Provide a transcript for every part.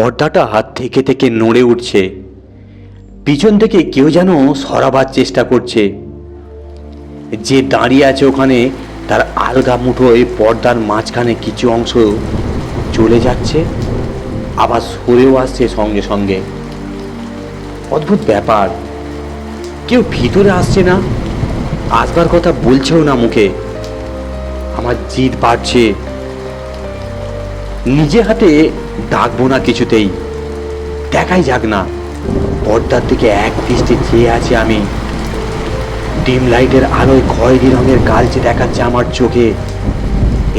পর্দাটা হাত থেকে থেকে নড়ে উঠছে। পিছন থেকে কেউ যেন সরাবার চেষ্টা করছে। যে দাঁড়িয়ে আছে ওখানে তার আলগা মুঠোয় পর্দার মাঝখানে কিছু অংশ চলে যাচ্ছে, আবার সরেও আসছে সঙ্গে সঙ্গে। অদ্ভুত ব্যাপার, কেউ ভিতরে আসছে না, আসবার কথা বলছেও না মুখে। আমার জিদ বাড়ছে, নিজে হাতে ডাকবো না কিছুতেই, দেখাই যাক না। পর্দার দিকে এক দৃষ্টি চেয়ে আছি আমি। ডিম লাইটের আলোয় খয়েরি রঙের কালচে দেখাচ্ছে আমার চোখে।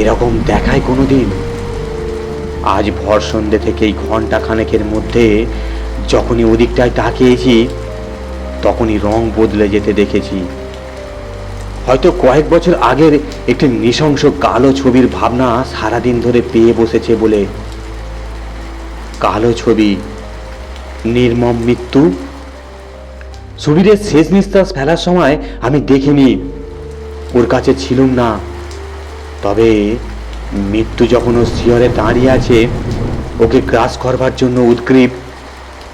এরকম দেখায় কোনোদিন? আজ ভর সন্ধে থেকেই ঘন্টা খানেকের মধ্যে যখনই ওদিকটায় তাকিয়েছি তখনই রং বদলে যেতে দেখেছি। হয়তো কয়েক বছর আগের একটি নৃশংস কালো ছবির ভাবনা সারাদিন ধরে পেয়ে বসেছে বলে। কালো ছবি, নির্মম মৃত্যু। সুবীরের শেষ নিঃশ্বাস ফেলার সময় আমি দেখিনি, ওর কাছে ছিলুম না। তবে মৃত্যু যখন ওর শিয়রে দাঁড়িয়ে আছে, ওকে গ্রাস করবার জন্য উদ্গ্রীব,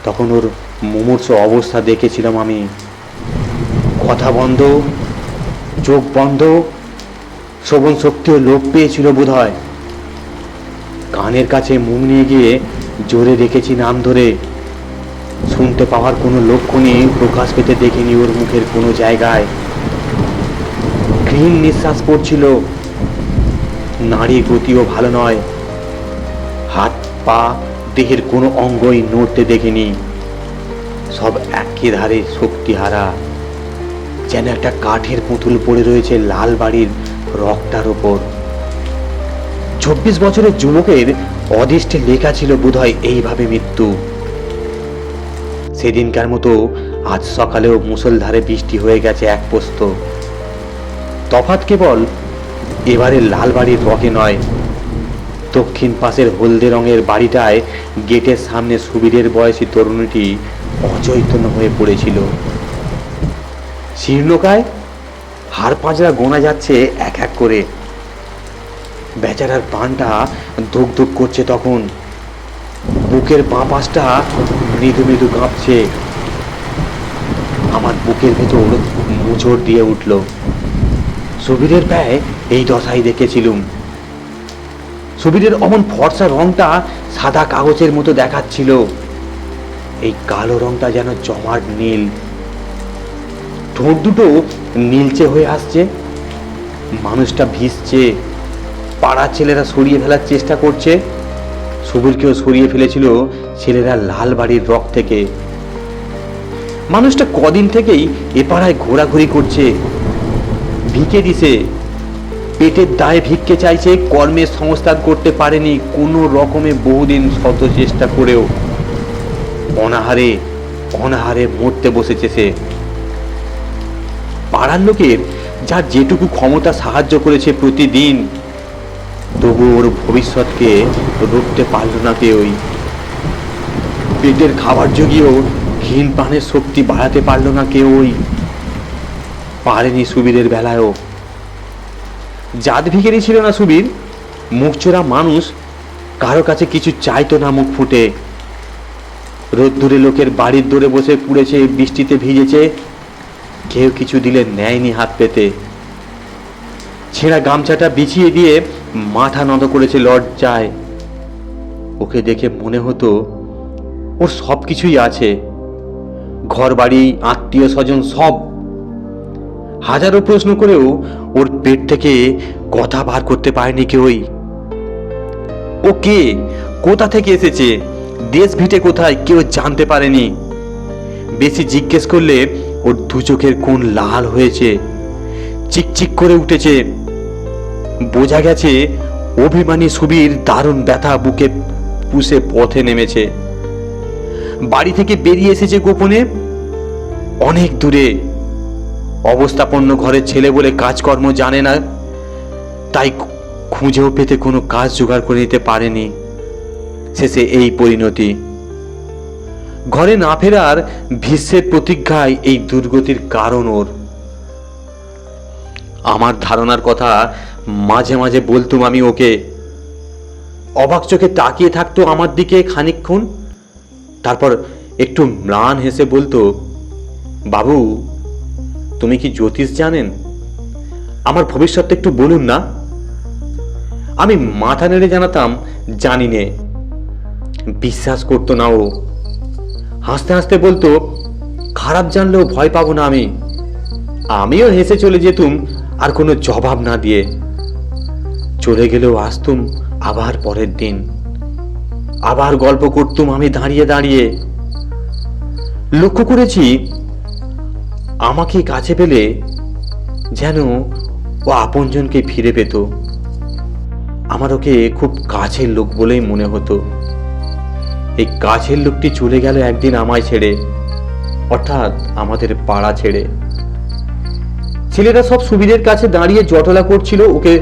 তখন ওর মুমূর্ষু অবস্থা দেখেছিলাম আমি। কথা বন্ধ, চোখ বন্ধ, শ্রবণ শক্তিও লোপ পেয়েছিল বোধ হয়। কানের কাছে মুখ নিয়ে গিয়ে জোরে রেখেছি নাম ধরে। শুনতে পাওয়ার কোনো লক্ষণই প্রকাশ পেতে দেখিনি ওর মুখের কোনো জায়গায়। ক্ষীণ নিঃশ্বাস পড়ছিল, নাড়ি গতিও ভালো নয়। হাত পা দেহের কোনো অঙ্গই নড়তে দেখিনি, সব একেধারে শক্তিহারা, যেন একটা কাঠের পুতুল পড়ে রয়েছে লাল বাড়ির রকটার ওপর। 24 বছরের যুবকের অদৃষ্টে লেখা ছিল বোধহয় এইভাবে মৃত্যু। সেদিনকার মতো আজ সকালেও মুষলধারে বৃষ্টি হয়ে গেছে এক পোস্ত। তফাৎ কেবল এবারে লাল বাড়ির রকে নয়, দক্ষিণ পাশের হলদে রঙের বাড়িটায় গেটের সামনে সুবীরের বয়সী তরুণীটি অচৈতন্য হয়ে পড়েছিল। শীর্ণকায়, হাড় পাঁজরা গোনা যাচ্ছে এক এক করে। বেচারার প্রাণটা ধুক ধুক করছে তখন, বুকের বাঁ পাশটা মৃদু মৃদু কাঁপছে। আমার বুকের ভেতর মোচড় দিয়ে উঠল। সুবীরের প্রায় এই দশাই দেখেছিলুম। সুবীরের অমন ফর্সা রংটা সাদা কাগজের মতো দেখাচ্ছিল, এই কালো রংটা যেন জমাট নীল। ঠোঁট দুটো নীলচে হয়ে আসছে, মানুষটা ভিজছে। পাড়ার ছেলেরা সরিয়ে ফেলার চেষ্টা করছে, সুবীরকেও সরিয়ে ফেলেছিল ছেলেরা লাল বাড়ির রক থেকে। মানুষটা কদিন থেকেই এ পাড়ায় ঘোরাঘুরি করছে, ভিকে দিছে, পেটের দায়ে ভিক্ষে চাইছে, কর্মের সংস্থান করতে পারেনি কোনো রকমে বহুদিন শত চেষ্টা করেও। অনাহারে অনাহারে মরতে বসেছে সে। পাড়ার লোকের যার যেটুকু ক্ষমতা সাহায্য করেছে প্রতিদিন, তবু ওর ভবিষ্যৎকে রুখতে পারল না কেউই। পেটের খাবার জুগিয়েও হীন প্রাণের শক্তি বাড়াতে পারল না কেউই, পারেনি সুবীরের বেলায়ও। জাত ভিখারি ছিল না সুবীর, মুখচোরা মানুষ, কারো কাছে কিছু চাইতো না মুখ ফুটে। রোদ্দুরে লোকের বাড়ির দৌড়ে বসে পুড়েছে, বৃষ্টিতে ভিজেছে, কেউ কিছু দিলে নেয়নি হাত পেতে। ছেঁড়া গামছাটা বিছিয়ে দিয়ে মাথা নত করেছে লজ্জায়। ওকে দেখে মনে হতো ওর সব কিছুই আছে, ঘর বাড়ি, আত্মীয় স্বজন সব। হাজারো প্রশ্ন করেও ওর পেট থেকে কথা বার করতে পারেনি কেউই। ও কে, কোথা থেকে এসেছে, দেশ ভিটে কোথায়, কেউ জানতে পারেনি। বেশি জিজ্ঞেস করলে ওর দু চোখের কোণ লাল হয়েছে, চিকচিক করে উঠেছে। বোঝা গেছে অভিমানী সুবীর দারুণ ব্যথা বুকে পুষে পথে নেমেছে। বাড়ি থেকে বেরিয়ে এসেছে গোপনে, অনেক দূরে। অবস্থাপন্ন ঘরের ছেলে বলে কাজকর্ম জানে না, তাই খুঁজেও পেতে কোনো কাজ জোগাড় করে নিতে পারেনি। শেষে এই পরিণতি। ঘরে না ফেরার ভীষ্মের প্রতিজ্ঞায় এই দুর্গতির কারণ ওর। আমার ধারণার কথা মাঝে মাঝে বলতুম আমি ওকে। অবাক চোখে তাকিয়ে থাকতো আমার দিকে খানিকক্ষণ, তারপর একটু ম্লান হেসে বলতো, বাবু তুমি কি জ্যোতিষ জানেন? আমার ভবিষ্যৎটা একটু বলুন না। আমি মাথা নেড়ে জানাতাম জানি নে। বিশ্বাস করতো না ও। হাসতে হাসতে বলতো, খারাপ জানলেও ভয় পাবো না আমি। আমিও হেসে চলে যেতুম, আর কোনো জবাব না দিয়ে। চলে গেলেও আসতুম আবার পরের দিন, আবার গল্প করতুম আমি দাঁড়িয়ে দাঁড়িয়ে। লক্ষ্য করেছি আমাকে কাছে পেলে যেন ও আপনজনকে ফিরে পেত। আমার ওকে খুব কাছের লোক বলেই মনে হতো। এই কাছের লোকটি চলে গেল একদিন আমায় ছেড়ে, অর্থাৎ আমাদের পাড়া ছেড়ে। ছেলেরা সব সুবিধের কাছে দাঁড়িয়ে জটলা করছিল ওকে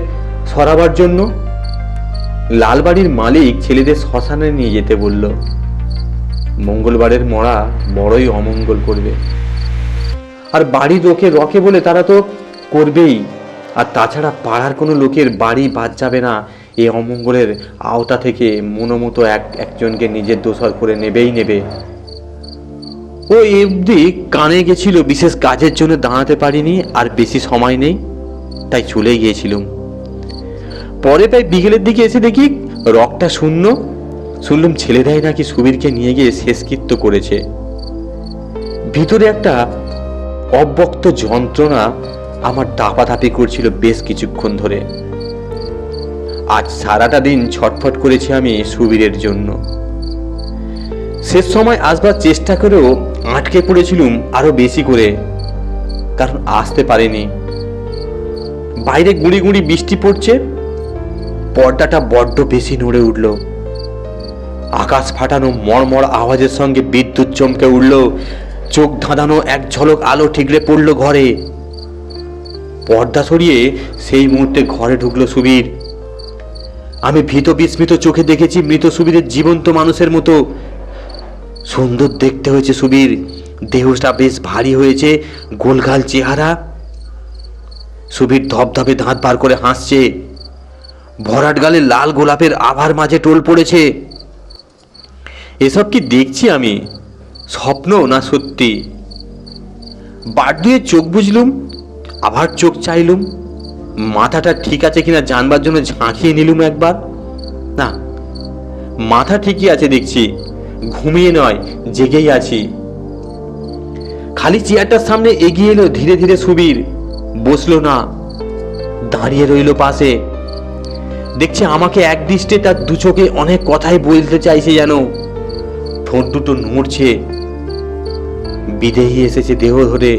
সরাবার জন্য। লালবাড়ির মালিক ছেলেদের শ্মশানে নিয়ে যেতে বলল। মঙ্গলবারের মরা বড়ই অমঙ্গল করবে, আর বাড়ির লোকে রকে বলে তারা তো করবেই। আর তাছাড়া পাড়ার কোনো লোকের বাড়ি বাদ যাবে না এই অমঙ্গলের আওতা থেকে। মনোমতো একজনকে নিজের দোসর করে নেবেই নেবে। ও অবধি কানে গেছিল, বিশেষ কাজের জন্য দাঁড়াতে পারিনি, আর বেশি সময় নেই, তাই চলে গিয়েছিলাম। পরে প্রায় বিকেলের দিকে এসে দেখি রকটা শূন্য। শুনলাম ছেলেরাই নাকি সুবীরকে নিয়ে গিয়ে শেষকৃত্য করেছে। ভিতরে একটা অব্যক্ত যন্ত্রণা আমার দাপাদাপি করছিল বেশ কিছুক্ষণ ধরে। আজ সারাটা দিন ছটফট করেছি আমি সুবীরের জন্য। শেষ সময় আসবার চেষ্টা করেও আটকে পড়েছিলুম আরো বেশি করে, কারণ আসতে পারিনি। বাইরে গুঁড়ি গুঁড়ি বৃষ্টি পড়ছে, পর্দাটা বড্ড বেশি নড়ে উঠল। আকাশ ফাটানো মড়মড় আওয়াজের সঙ্গে বিদ্যুৎ চমকে উঠল। চোখ ধাঁধানো এক ঝলক আলো ঠিকরে পড়ল ঘরে। পর্দা সরিয়ে সেই মুহূর্তে ঘরে ঢুকলো সুবীর। আমি ভীত বিস্মিত চোখে দেখেছি মৃত সুবীরের জীবন্ত মানুষের মতো। সুন্দর দেখতে হয়েছে সুবীর, দেহটা বেশ ভারী হয়েছে, গোলগাল চেহারা। সুবীর ধপধপে দাঁত বার করে হাসছে। ভরাট গালে লাল গোলাপের আভার মাঝে টোল পড়েছে। এসব কি দেখছি আমি, স্বপ্ন না সত্যি? বার দিয়ে চোখ বুঝলুম, আবার চোখ চাইলুম, মাথাটা ঠিক আছে কিনা জানবার জন্য ঝাঁকিয়ে নিলুম একবার। না, মাথা ঠিকই আছে দেখছি, ঘুমিয়ে নয়, জেগেই আছি। খালি চেয়ারটার সামনে এগিয়ে এলো ধীরে ধীরে সুবীর। বসলো না, দাঁড়িয়ে রইল পাশে। দেখছে আমাকে একদৃষ্টে, তার দু চোখে অনেক কথাই বলতে চাইছে যেন। ঠোঁট দুটো নড়ছে। বিদেহী এসেছে দেহ ধরে,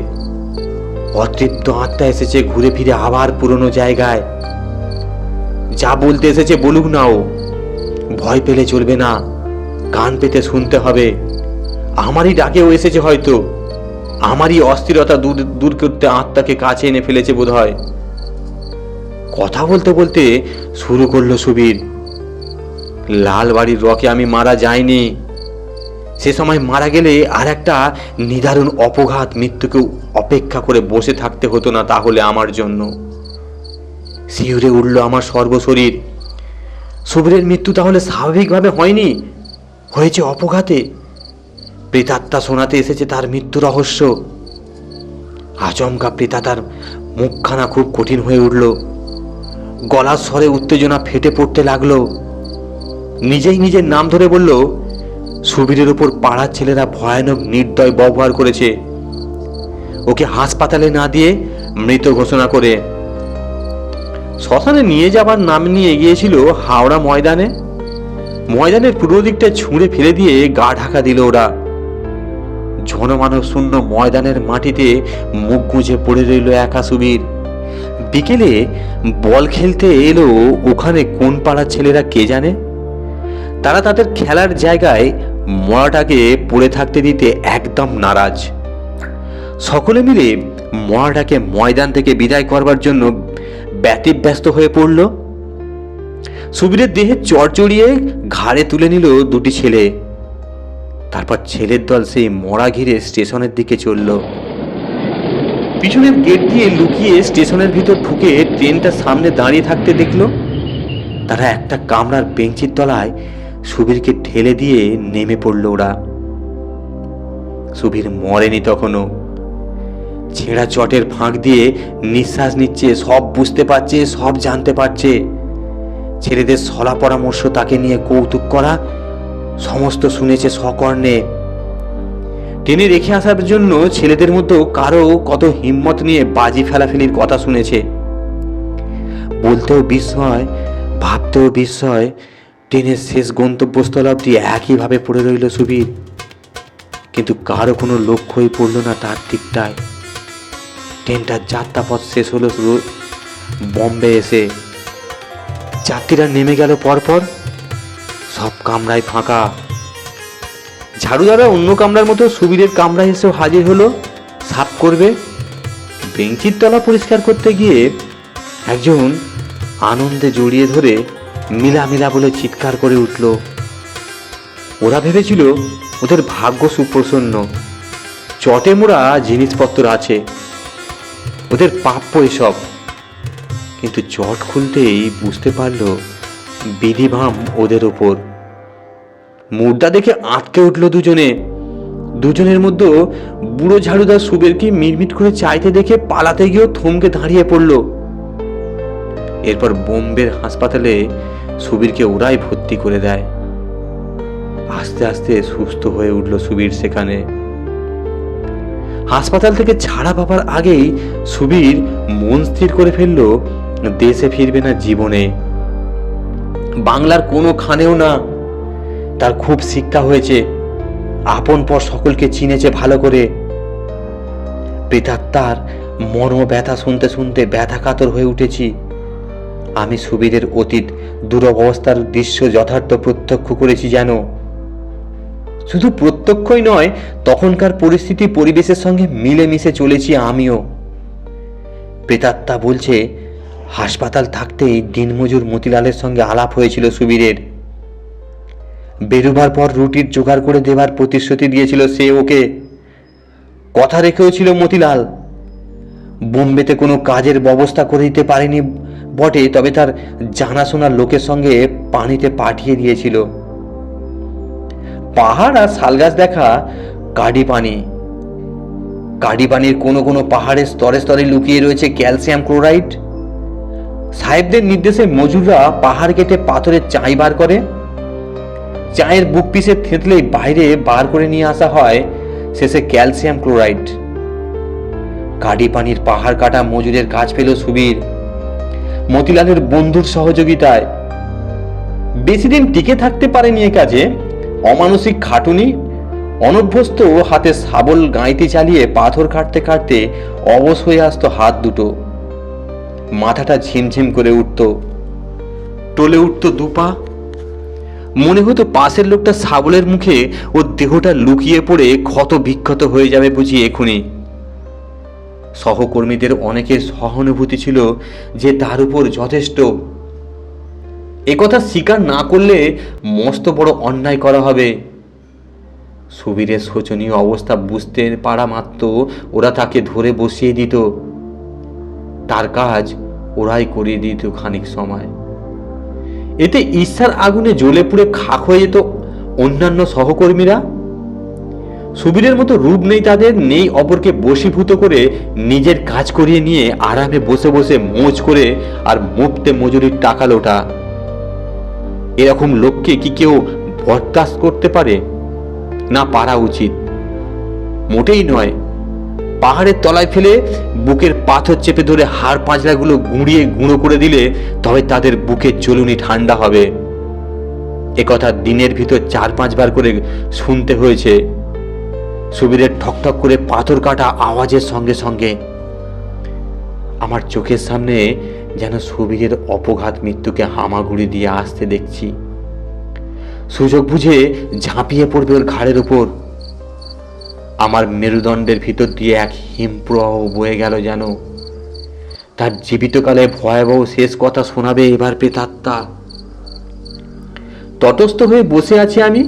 অতৃপ্ত আত্মা এসেছে ঘুরে ফিরে আবার পুরনো জায়গায়। যা বলতে এসেছে বলুক না ও, ভয় পেলে চলবে না, কান পেতে শুনতে হবে। আমারই ডাকেও এসেছে হয়তো, আমারই অস্থিরতা দূর করতে আত্মাকে কাছে এনে ফেলেছে বোধ হয়। কথা বলতে বলতে শুরু করলো সুবীর। লালবাড়ির রকে আমি মারা যাইনি। সে সময় মারা গেলে আর একটা নিদারুণ অপঘাত মৃত্যুকে অপেক্ষা করে বসে থাকতে হতো না তাহলে আমার জন্য। শিউরে উঠল আমার সর্বশরীর। সুবীরের মৃত্যু তাহলে স্বাভাবিকভাবে হয়নি, হয়েছে অপঘাতে। প্রেতাত্মা শোনাতে এসেছে তার মৃত্যু রহস্য। আচমকা প্রেতাত্মার মুখখানা খুব কঠিন হয়ে উঠল। গলার স্বরে উত্তেজনা ফেটে পড়তে লাগলো। নিজেই নিজের নাম ধরে বলল, সুবীরের উপর পাড়ার ছেলেরা ভয়ানক নির্দয় ব্যবহার করেছে। ওকে হাসপাতালে না দিয়ে মৃত ঘোষণা করে শ্মশানে নিয়ে যাবার নাম নিয়ে এগিয়েছিল হাওড়া ময়দানে। ময়দানের পূর্ব দিকটা ছুঁড়ে ফেলে দিয়ে গা ঢাকা দিল ওরা। জনমানব শূন্য ময়দানের মাটিতে মুখ গুঁজে পড়ে রইল একা সুবীর। বিকেলে বল খেলতে এলো ওখানে কোন পাড়ার ছেলেরা কে জানে। তারা তাদের খেলার জায়গায় মরাটাকে পড়ে থাকতে দিতে একদম নারাজ। সকলে মিলে মরাটাকে ময়দান থেকে বিদায় করবার জন্য ব্যতিব্যস্ত হয়ে পড়ল। সুবীরের দেহে চড়চড়িয়ে ঘাড়ে তুলে নিল দুটি ছেলে। তারপর ছেলের দল সেই মরা ঘিরে স্টেশনের দিকে চলল। পিছনের গেট দিয়ে লুকিয়ে স্টেশনের ভিতর ঢুকে ট্রেনটা সামনে দাঁড়িয়ে থাকতে দেখলো। তারা একটা কামরার বেঞ্চির তলায় সুবীরকে ঠেলে দিয়ে নেমে পড়ল ওরা। সুবীর মরেনি তখনও। ছেঁড়া চটের ফাঁক দিয়ে নিঃশ্বাস নিচ্ছে, সব বুঝতে পারছে, সব জানতে পারছে। ছেলেদের সলা পরামর্শ, তাকে নিয়ে কৌতুক করা, সমস্ত শুনেছে সকর্ণে। টেনে রেখে আসার জন্য ছেলেদের মধ্যে কারো কত হিম্মত নিয়ে বাজি ফেলাফেলির কথা শুনেছে। বলতেও বিস্ময়, ভাবতেও বিস্ময়, ট্রেনের শেষ গন্তব্যস্থল অবধি একইভাবে পড়ে রইল সুবীর। কিন্তু কারো কোনো লক্ষ্যই পড়ল না তার দিকটায়। ট্রেনটার যাত্রাপথ শেষ হলো বম্বে এসে। যাত্রীরা নেমে গেল পরপর, সব কামরায় ফাঁকা। ঝাড়ুদারা অন্য কামরার মতো সুবীরের কামরায় এসেও হাজির হলো, সাফ করবে। বেঞ্চির তলা পরিষ্কার করতে গিয়ে একজন আনন্দে জড়িয়ে ধরে মিলা মিলা বলে চিৎকার করে উঠল। ওরা ভেবেছিল ওদের ভাগ্য সুপ্রসন্ন, চটে মোড়া জিনিসপত্র আছে, ওদের প্রাপ্য এসব। কিন্তু চট খুলতেই বুঝতে পারল বিধিভাম ওদের ওপর। মুর্দা দেখে আটকে উঠল দুজনের মধ্যে বুড়ো ঝাড়ুদার সুবীরকে মিটমিট করে চাইতে দেখে পালাতে গিয়েও থমকে দাঁড়িয়ে পড়ল। এরপর বোম্বের হাসপাতালে সুবীরকে ওরাই ভর্তি করে দেয়। আস্তে আস্তে সুস্থ হয়ে উঠল সুবীর সেখানে। হাসপাতাল থেকে ছাড়া পাবার আগেই সুবীর মন স্থির করে ফেলল দেশে ফিরবে না জীবনে, বাংলার কোনো খানেও না। তার খুব শিক্ষা হয়েছে, আপন পর সকলকে চিনেছে ভালো করে। প্রেতাত্মার মর্ম ব্যথা শুনতে শুনতে ব্যথা কাতর হয়ে উঠেছি। আমি সুবীরের অতীত দুরবস্থার দৃশ্য যথার্থ প্রত্যক্ষ করেছি যেন। শুধু প্রত্যক্ষই নয়, তখনকার পরিস্থিতি পরিবেশের সঙ্গে মিলেমিশে চলেছি আমিও। প্রেতাত্মা বলছে হাসপাতাল থাকতেই দিনমজুর মতিলালের সঙ্গে আলাপ হয়েছিল সুবীরের। বেরোবার পর রুটির জোগাড় করে দেবার প্রতিশ্রুতি দিয়েছিল সে ওকে। কথা রেখেও ছিল মতিলাল। বোম্বেতে কোনো কাজের ব্যবস্থা করে দিতে পারেনি বটে, তবে তার জানাশোনার লোকের সঙ্গে পানিতে পাঠিয়ে দিয়েছিল। পাহাড় আর শালগাছ দেখা কাডিপানির কোনো কোনো পাহাড়ের স্তরে স্তরে লুকিয়ে রয়েছে ক্যালসিয়াম ক্লোরাইড। সাহেবদের নির্দেশে মজুররা পাহাড় কেটে পাথরের চাই বার করে। চায়ের বুক পিসে থেঁতলেই বাইরে বার করে নিয়ে আসা হয় শেষে ক্যালসিয়াম ক্লোরাইড। কাডিপানির পাহাড় কাটা মজুরের কাজ পেল সুবীর মতিলালের বন্ধুর সহযোগিতায়। বেশি দিন টিকে থাকতে পারেনি এ কাজে। অমানসিক খাটুনি, অনভ্যস্ত হাতে শাবল গাঁইতি চালিয়ে পাথর কাটতে কাটতে অবশ হয়ে আসতো হাত দুটো। মাথাটা ঝিমঝিম করে উঠত, টলে উঠত দুপা। মনে হতো পাশের লোকটা শাবলের মুখে ওর দেহটা লুকিয়ে পড়ে ক্ষত বিক্ষত হয়ে যাবে বুঝি এখুনি। সহকর্মীদের অনেকের সহানুভূতি ছিল যে তার উপর যথেষ্ট। একথা স্বীকার না করলে মস্ত বড় অন্যায় করা হবে। সুবীরের শোচনীয় অবস্থা বুঝতে পারা মাত্র ওরা তাকে ধরে বসিয়ে দিত। তার কাজ ওরাই করিয়ে দিত খানিক সময়। এতে ঈর্ষার আগুনে জ্বলে পুড়ে খাক হয়ে যেত অন্যান্য সহকর্মীরা। সুবীরের মতো রূপ নেই তাদের, নেই অপরকে বশীভূত করে নিজের কাজ করিয়ে নিয়ে আরামে বসে বসে মোজ করে আর মুফতে মজুরির টাকা লোটা। এরকম লোককে কি কেউ বরদাস্ত করতে পারে? না, পারা উচিত মোটেই নয়। পাহাড়ের তলায় ফেলে বুকের পাথর চেপে ধরে হাড় পাঁজরাগুলো গুঁড়িয়ে গুঁড়ো করে দিলে তবে তাদের বুকের জ্বলুনি ঠান্ডা হবে। একথা দিনের ভিতর 4-5 বার করে শুনতে হয়েছে সুবীরের ঠকঠক করে পাথর কাটা আওয়াজের সঙ্গে সঙ্গে। আমার চোখের সামনে যেন সুবীরের অপঘাত মৃত্যুকে হামাগুড়ি দিয়ে আসতে দেখছি। সুযোগ বুঝে ঝাঁপিয়ে পড়বে ওর ঘাড়ের উপর। আমার মেরুদণ্ডের ভিতর দিয়ে এক হিমপ্রবাহ বয়ে গেল যেন। তার জীবিতকালে ভয়াবহ শেষ কথা শোনাবে এবার প্রেতাত্মা। তটস্থ হয়ে বসে আছি আমি।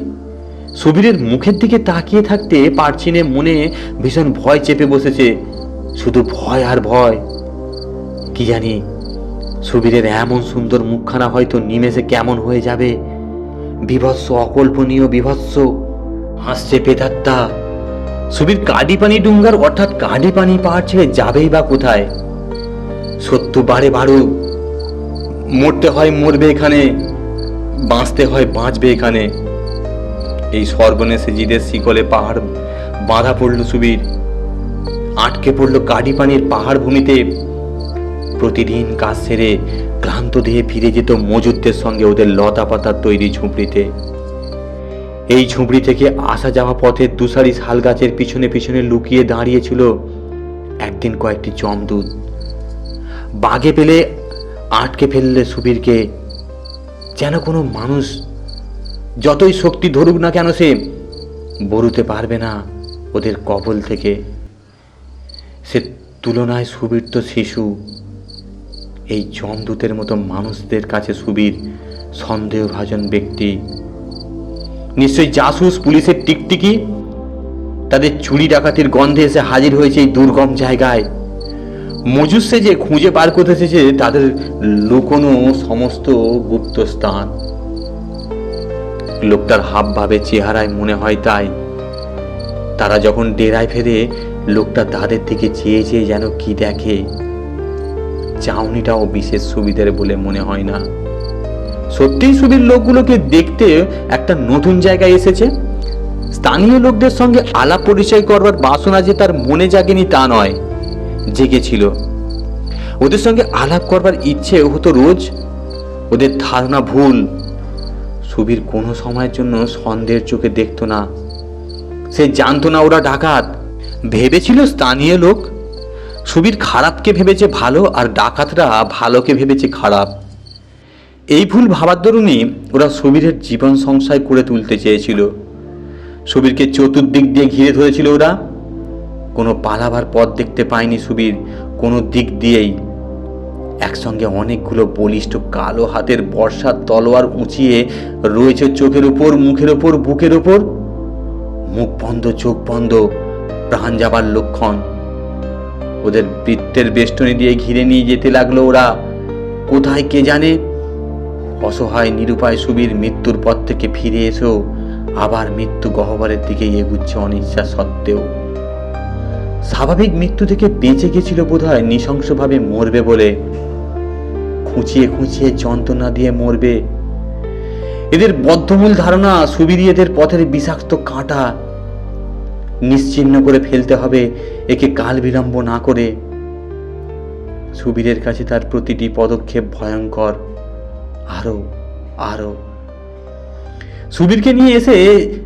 সুবীরের মুখের দিকে তাকিয়ে থাকতে পারছি না, মনে ভীষণ ভয় চেপে বসেছে। শুধু ভয় আর ভয়। কি জানি সুবীরের এমন সুন্দর মুখখানা হয়তো নিমেষে কেমন হয়ে যাবে। বিভৎস, অকল্পনীয় বিভৎস। হাসছে প্রেতাত্মা, সুবীর কাডিপানি ডুঙ্গার অর্থাৎ কাডিপানি পাহাড় ছেড়ে যাবেই বা কোথায়? সত্য বারে বারুক, মরতে হয় মরবে এখানে, বাঁচতে হয় বাঁচবে এখানে। এই সর্বনেশে জিদের শিকলে পাহাড় বাঁধা পড়ল সুবীর, আটকে পড়ল কাডিপানির পাহাড় ভূমিতে। প্রতিদিন কাজ সেরে ক্লান্ত দেহে ফিরে যেত মজুরদের সঙ্গে ওদের লতা পাতার তৈরি ঝুপড়িতে। এই ঝুপড়ি থেকে আসা যাওয়া পথের দুসারি শাল গাছের পিছনে পিছনে লুকিয়ে দাঁড়িয়েছিল একদিন কয়েকটি যমদূত। বাগে পেলে আটকে ফেললে সুবীরকে, যেন কোনো মানুষ যতই শক্তি ধরুক না কেন সে বরুতে পারবে না ওদের কবল থেকে। সে তুলনায় সুবীর তো শিশু। এই যমদূতের মতো মানুষদের কাছে সুবীর সন্দেহভাজন ব্যক্তি। নিশ্চয়ই জাসুস, পুলিশের টিকটিকি তাদের চুরি ডাকাতির গন্ধে এসে হাজির হয়েছে এই দুর্গম জায়গায়। মজুর সেজে খুঁজে বার করতে এসেছে তাদের লুকোনো সমস্ত গুপ্ত স্থান। লোকটার হাব ভাবে চেহারায় মনে হয় তাই। তারা যখন ডেরায় ফেরে লোকটা তাদের দিকে চেয়ে চেয়ে যেন কি দেখে। চাউনিটাও বিশেষ সুবিধের বলে মনে হয় না। সত্যিই সুবীর লোকগুলোকে দেখতে একটা নতুন জায়গায় এসেছে। স্থানীয় লোকদের সঙ্গে আলাপ পরিচয় করবার বাসনা যে তার মনে জাগেনি তা নয়, জেগেছিল। ওদের সঙ্গে আলাপ করবার ইচ্ছে হতো রোজ। ওদের ধারণা ভুল। সুবীর কোনো সময়ের জন্য সন্দেহের চোখে দেখতো না। সে জানতো না ওরা ডাকাত, ভেবেছিল স্থানীয় লোক। সুবীর খারাপকে ভেবেছে ভালো, আর ডাকাতরা ভালোকে ভেবেছে খারাপ। এই ভুল ভাবার দরুনই ওরা সুবীরের জীবন সংশয় করে তুলতে চেয়েছিল। সুবীরকে চতুর্দিক দিয়ে ঘিরে ধরেছিল ওরা। কোনো পালাবার পথ দেখতে পায়নি সুবীর কোনো দিক দিয়েই। একসঙ্গে অনেকগুলো বলিষ্ঠ কালো হাতের বর্ষার তলোয়ার উঁচিয়ে রয়েছে চোখের উপর, মুখের উপর, বুকের উপর। মুখ বন্ধ, চোখ বন্ধ, প্রাণ যাবার লক্ষণ। ওদের বৃত্তের বেষ্টনী দিয়ে ঘিরে নিয়ে যেতে লাগলো ওরা। কোথায় কে জানে। অসহায় নিরুপায় সুবীর মৃত্যুর পথ থেকে ফিরে এসেও আবার মৃত্যু গহ্বরের দিকে এগুচ্ছে অনিচ্ছা সত্ত্বেও। স্বাভাবিক মৃত্যু থেকে বেঁচে গেছিল বোধহয় নৃশংসভাবে মরবে বলে। খুঁচিয়ে খুঁচিয়ে যন্ত্রণা দিয়ে মরবে। এদের বদ্ধমূল ধারণা সুবীরই এদের পথের বিষাক্ত কাঁটা। নিশ্চিহ্ন করে ফেলতে হবে একে কাল বিলম্ব না করে। সুবীরের কাছে তার প্রতিটি পদক্ষেপ ভয়ঙ্কর। আরো আরো সুবীরকে নিয়ে এসে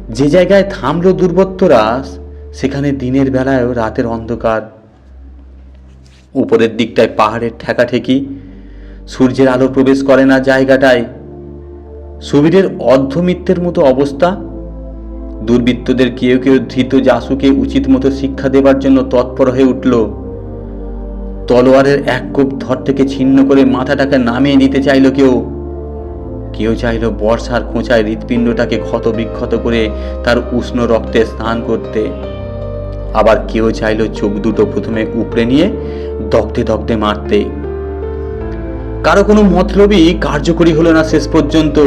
যে জায়গায় থামলো দুর্বৃত্তরা, সেখানে দিনের বেলায়ও রাতের অন্ধকার। উপরের দিকটায় পাহাড়ের ঠেকাঠেকি, সূর্যের আলো প্রবেশ করে না জায়গাটায়। সুবীরের অর্ধমিত্যের মতো অবস্থা। দুর্বৃত্তদের কেউ কেউ ধৃত জাসুকে উচিত মতো শিক্ষা দেবার জন্য তৎপর হয়ে উঠল। তলোয়ারের এক কোপ ধর থেকে ছিন্ন করে মাথাটাকে নামিয়ে দিতে চাইল কেউ। কেউ চাইল বর্ষার খোঁচায় হৃৎপিণ্ডটাকে ক্ষত বিক্ষত করে তার উষ্ণ রক্তে স্নান করতে। আবার কেউ চাইল চোখ দুটো প্রথমে উপড়ে নিয়ে দগ্ধে দগ্ধে মারতে। কারো কোনো মতলবই কার্যকরী হলো না শেষ পর্যন্ত।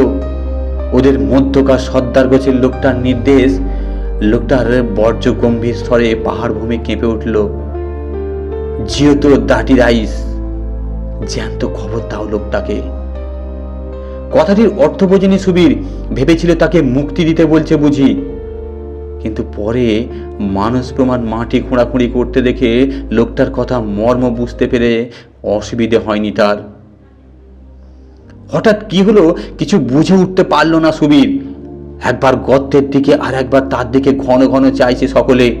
ওদের মধ্যকার সর্দার গোছের লোকটার নির্দেশ। লোকটার বর্জ্য গম্ভীর স্তরে পাহাড় ভূমি কেঁপে উঠল। জিওতো দাটি রাইস, জ্যান্ত খবর দাও লোকটাকে। কথাটির অর্থ বোঝেনি সুবীর। ভেবেছিল তাকে মুক্তি দিতে বলছে বুঝি। কিন্তু পরে মানুষ প্রমাণ মাটি খোঁড়াখুঁড়ি করতে দেখে লোকটার কথা মর্ম বুঝতে পেরে অসুবিধে হয়নি তার। হঠাৎ কি হলো কিছু বুঝে উঠতে পারল না সুবীর। একবার গর্তের দিকে আর একবার তার দিকে ঘন ঘন চাইছে সকলে।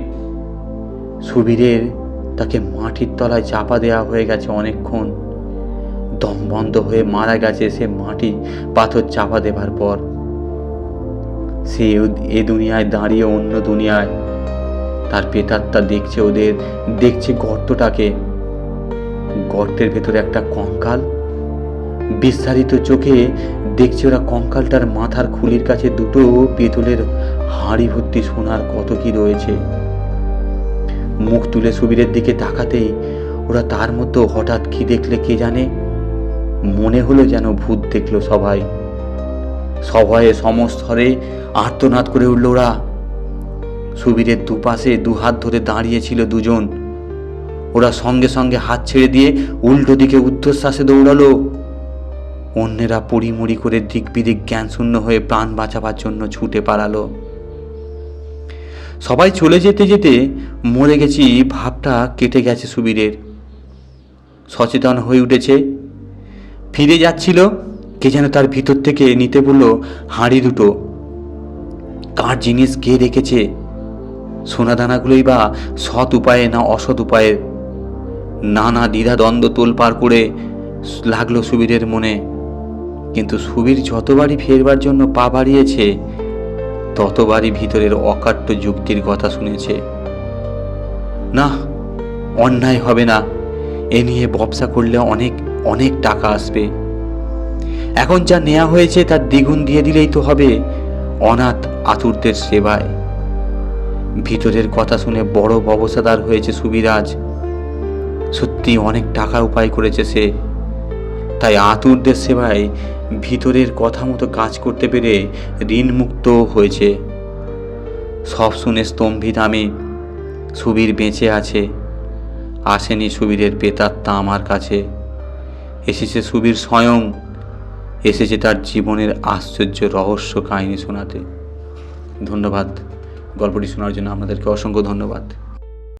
সুবীরের তাকে মাটির তলায় চাপা দেওয়া হয়ে গেছে অনেকক্ষণ। দম বন্ধ হয়ে মারা গেছে সে মাটি পাথর চাপা দেবার পর। সে এ দুনিয়ায় দাঁড়িয়ে অন্য দুনিয়ায়। তার পেটাত্তা দেখছে ওদের, দেখছে গর্তটাকে। গর্তের ভেতরে একটা কঙ্কাল। বিস্তারিত চোখে দেখছে ওরা কঙ্কালটার মাথার খুলির কাছে দুটো পেতলের হাঁড়ি ভর্তি সোনার কত কি রয়েছে। মুখ তুলে সুবীরের দিকে তাকাতেই ওরা তার মতো হঠাৎ কি দেখলে কে জানে। মনে হলো যেন ভূত দেখলো সবাই। সভয়ে সমস্তরে আর্তনাদ করে উঠল ওরা। সুবীরের দুপাশে দুহাত ধরে দাঁড়িয়েছিল দুজন। ওরা সঙ্গে সঙ্গে হাত ছেড়ে দিয়ে উল্টো দিকে ঊর্ধ্বশ্বাসে দৌড়ালো। অন্যেরা পড়িমড়ি করে দিক বিদিক জ্ঞানশূন্য হয়ে প্রাণ বাঁচাবার জন্য ছুটে পালালো। সবাই চলে যেতে যেতে মরে গেছি ভাবটা কেটে গেছে সুবীরের। সচেতন হয়ে উঠেছে, ফিরে যাচ্ছিল, কে যেন তার ভিতর থেকে নিতে বলল হাঁড়ি দুটো। কার জিনিস কে রেখেছে? সোনাদানাগুলোই বা সৎ উপায়ে না অসৎ উপায়ে? নানা দ্বিধাদ্বন্দ্ব তোলপাড় করে লাগলো সুবীরের মনে। কিন্তু সুবীর যতবারই ফেরবার জন্য পা বাড়িয়েছে, ততবারই ভিতরের অকাট্য যুক্তির কথা শুনেছে। না, অন্যায় হবে না, এ নিয়ে ব্যবসা করলে অনেক অনেক টাকা আসবে। এখন যা নেওয়া হয়েছে তার দ্বিগুণ দিয়ে দিলেই তো হবে অনাথ আতুরদের সেবায়। ভিতরের কথা শুনে বড় ব্যবসাদার হয়েছে সুবিরাজ। সত্যি অনেক টাকা উপায় করেছে সে। তাই আতুরদের সেবায় ভিতরের কথা মতো কাজ করতে পেরে ঋণমুক্ত হয়েছে। সব শুনে স্তম্ভিত আমি। সুবীর বেঁচে আছে। আসেনি সুবীরের প্রেতাত্মা আমার কাছে, এসেছে সুবীর স্বয়ং, এসেছে তার জীবনের আশ্চর্য রহস্য কাহিনী শোনাতে। ধন্যবাদ। গল্পটি শোনার জন্য আপনাদেরকে অসংখ্য ধন্যবাদ।